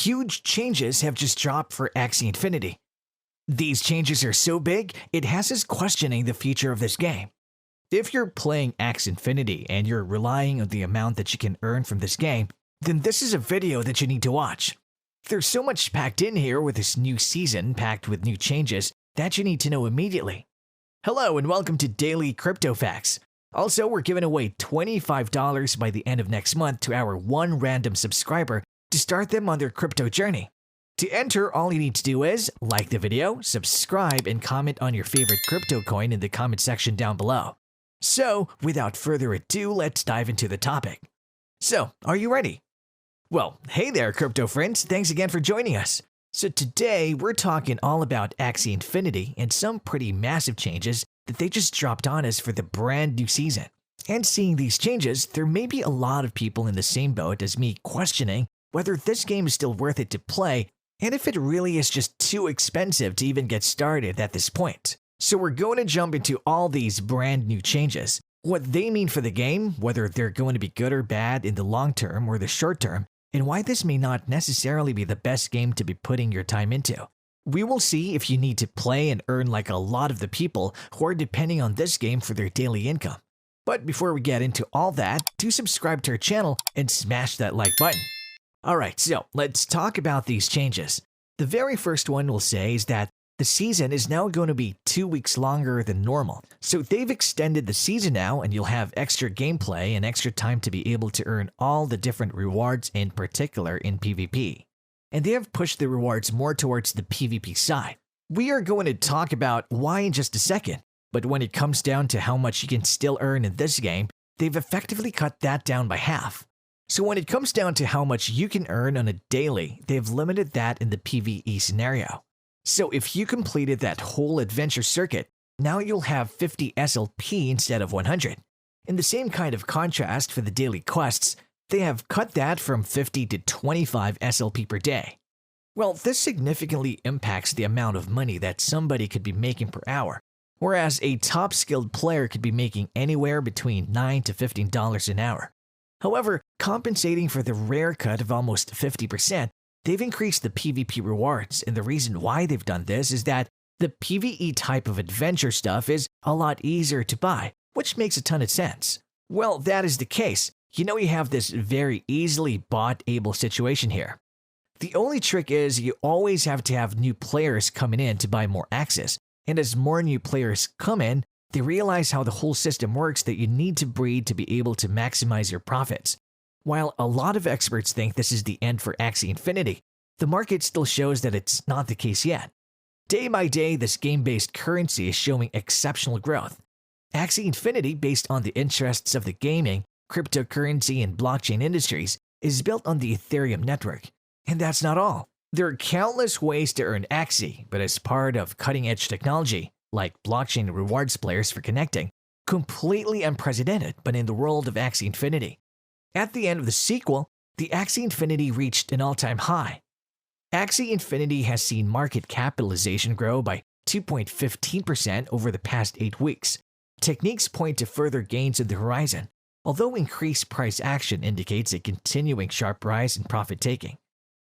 Huge changes have just dropped for Axie Infinity. These changes are so big, it has us questioning the future of this game. If you're playing Axie Infinity and you're relying on the amount that you can earn from this game, then this is a video that you need to watch. There's so much packed in here with this new season packed with new changes that you need to know immediately. Hello and welcome to Daily Crypto Facts. Also, we're giving away $25 by the end of next month to our one random subscriber to start them on their crypto journey. To enter, all you need to do is like the video, subscribe, and comment on your favorite crypto coin in the comment section down below. So, without further ado, let's dive into the topic. So, are you ready? Well, hey there, crypto friends. Thanks again for joining us. So today, we're talking all about Axie Infinity and some pretty massive changes that they just dropped on us for the brand new season. And seeing these changes, there may be a lot of people in the same boat as me questioning whether this game is still worth it to play and if it really is just too expensive to even get started at this point. So we're going to jump into all these brand new changes, what they mean for the game, whether they're going to be good or bad in the long term or the short term, and why this may not necessarily be the best game to be putting your time into. We will see if you need to play and earn like a lot of the people who are depending on this game for their daily income. But before we get into all that, do subscribe to our channel and smash that like button. Alright, so let's talk about these changes. The very first one we'll say is that the season is now going to be 2 weeks longer than normal. So they've extended the season now and you'll have extra gameplay and extra time to be able to earn all the different rewards, in particular in PvP. And they have pushed the rewards more towards the PvP side. We are going to talk about why in just a second, but when it comes down to how much you can still earn in this game, they've effectively cut that down by half. So when it comes down to how much you can earn on a daily, they've limited that in the PvE scenario. So if you completed that whole adventure circuit, now you'll have 50 SLP instead of 100. In the same kind of contrast for the daily quests, they have cut that from 50 to 25 SLP per day. Well, this significantly impacts the amount of money that somebody could be making per hour, whereas a top skilled player could be making anywhere between $9 to $15 an hour. However, compensating for the rare cut of almost 50%, they've increased the PvP rewards, and the reason why they've done this is that the PvE type of adventure stuff is a lot easier to buy, which makes a ton of sense. Well, that is the case. You have this very easily bought-able situation here. The only trick is you always have to have new players coming in to buy more AXS, and as more new players come in, they realize how the whole system works that you need to breed to be able to maximize your profits. While a lot of experts think this is the end for Axie Infinity, the market still shows that it's not the case yet. Day by day, this game-based currency is showing exceptional growth. Axie Infinity, based on the interests of the gaming, cryptocurrency, and blockchain industries, is built on the Ethereum network. And that's not all. There are countless ways to earn Axie, but as part of cutting-edge technology, like blockchain rewards players for connecting, completely unprecedented but in the world of Axie Infinity. At the end of the sequel, the Axie Infinity reached an all-time high. Axie Infinity has seen market capitalization grow by 2.15% over the past 8 weeks. Techniques point to further gains on the horizon, although increased price action indicates a continuing sharp rise in profit-taking.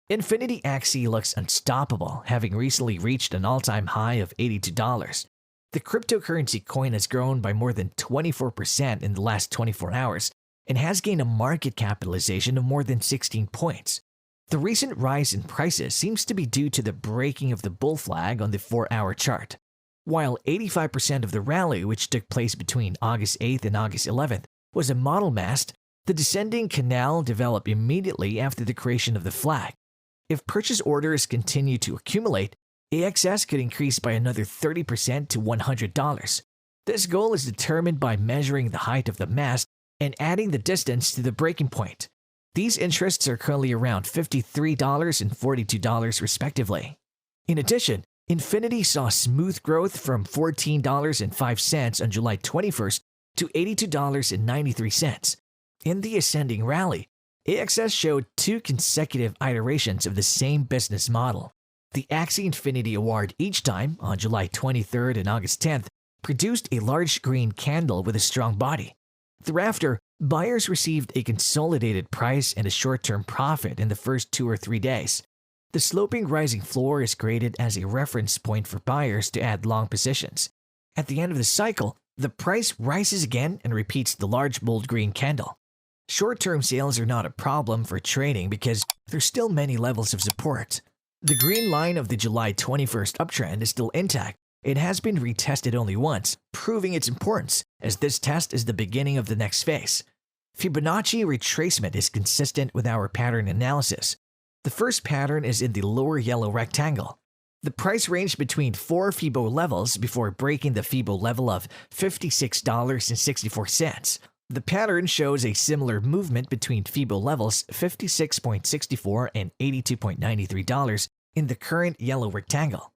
Infinity Axie looks unstoppable, having recently reached an all-time high of $82. The cryptocurrency coin has grown by more than 24% in the last 24 hours and has gained a market capitalization of more than 16 points. The recent rise in prices seems to be due to the breaking of the bull flag on the 4-hour chart. While 85% of the rally, which took place between August 8th and August 11th, was a model mast, the descending canal developed immediately after the creation of the flag. If purchase orders continue to accumulate, AXS could increase by another 30% to $100. This goal is determined by measuring the height of the mast and adding the distance to the breaking point. These interests are currently around $53 and $42 respectively. In addition, Infinity saw smooth growth from $14.05 on July 21st to $82.93. In the ascending rally, AXS showed 2 consecutive iterations of the same business model. The Axie Infinity Award each time, on July 23rd and August 10th, produced a large green candle with a strong body. Thereafter, buyers received a consolidated price and a short-term profit in the first 2 or 3 days. The sloping rising floor is created as a reference point for buyers to add long positions. At the end of the cycle, the price rises again and repeats the large bold green candle. Short-term sales are not a problem for trading because there's still many levels of support. The green line of the July 21st uptrend is still intact. It has been retested only once, proving its importance, as this test is the beginning of the next phase. Fibonacci retracement is consistent with our pattern analysis. The first pattern is in the lower yellow rectangle. The price ranged between 4 Fibo levels before breaking the Fibo level of $56.64. The pattern shows a similar movement between Fibo levels $56.64 and $82.93 in the current yellow rectangle.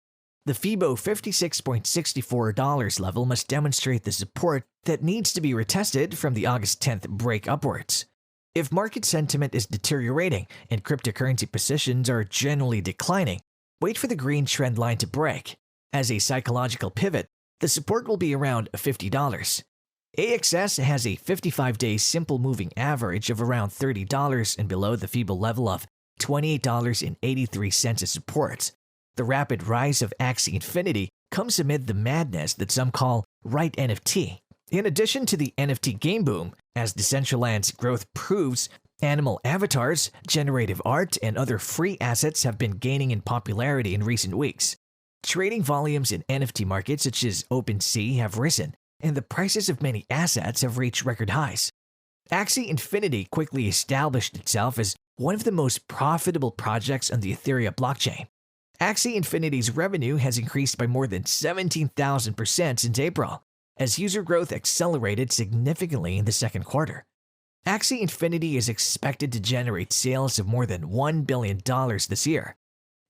The Fibo $56.64 level must demonstrate the support that needs to be retested from the August 10th break upwards. If market sentiment is deteriorating and cryptocurrency positions are generally declining, wait for the green trend line to break. As a psychological pivot, the support will be around $50. AXS has a 55-day simple moving average of around $30 and below the Fibo level of $28.83 as support. The rapid rise of Axie Infinity comes amid the madness that some call right NFT. In addition to the NFT game boom, as Decentraland's growth proves, animal avatars, generative art, and other free assets have been gaining in popularity in recent weeks. Trading volumes in NFT markets such as OpenSea have risen, and the prices of many assets have reached record highs. Axie Infinity quickly established itself as one of the most profitable projects on the Ethereum blockchain. Axie Infinity's revenue has increased by more than 17,000% since April, as user growth accelerated significantly in the second quarter. Axie Infinity is expected to generate sales of more than $1 billion this year.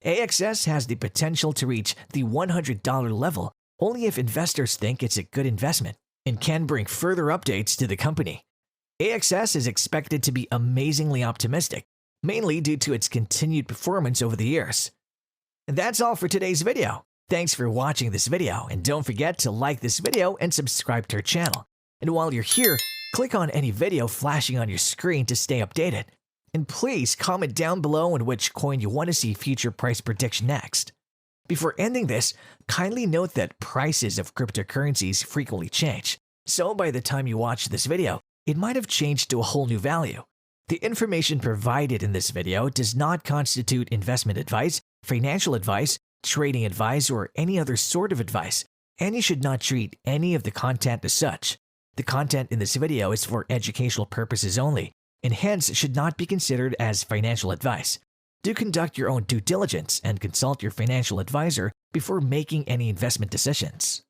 AXS has the potential to reach the $100 level only if investors think it's a good investment and can bring further updates to the company. AXS is expected to be amazingly optimistic, mainly due to its continued performance over the years. And that's all for today's video. Thanks for watching this video, and don't forget to like this video and subscribe to our channel. And while you're here, click on any video flashing on your screen to stay updated. And please comment down below on which coin you want to see future price prediction next. Before ending this, kindly note that prices of cryptocurrencies frequently change, so by the time you watch this video, it might have changed to a whole new value. The information provided in this video does not constitute investment advice, financial advice, trading advice, or any other sort of advice, and you should not treat any of the content as such. The content in this video is for educational purposes only, and hence should not be considered as financial advice. Do conduct your own due diligence and consult your financial advisor before making any investment decisions.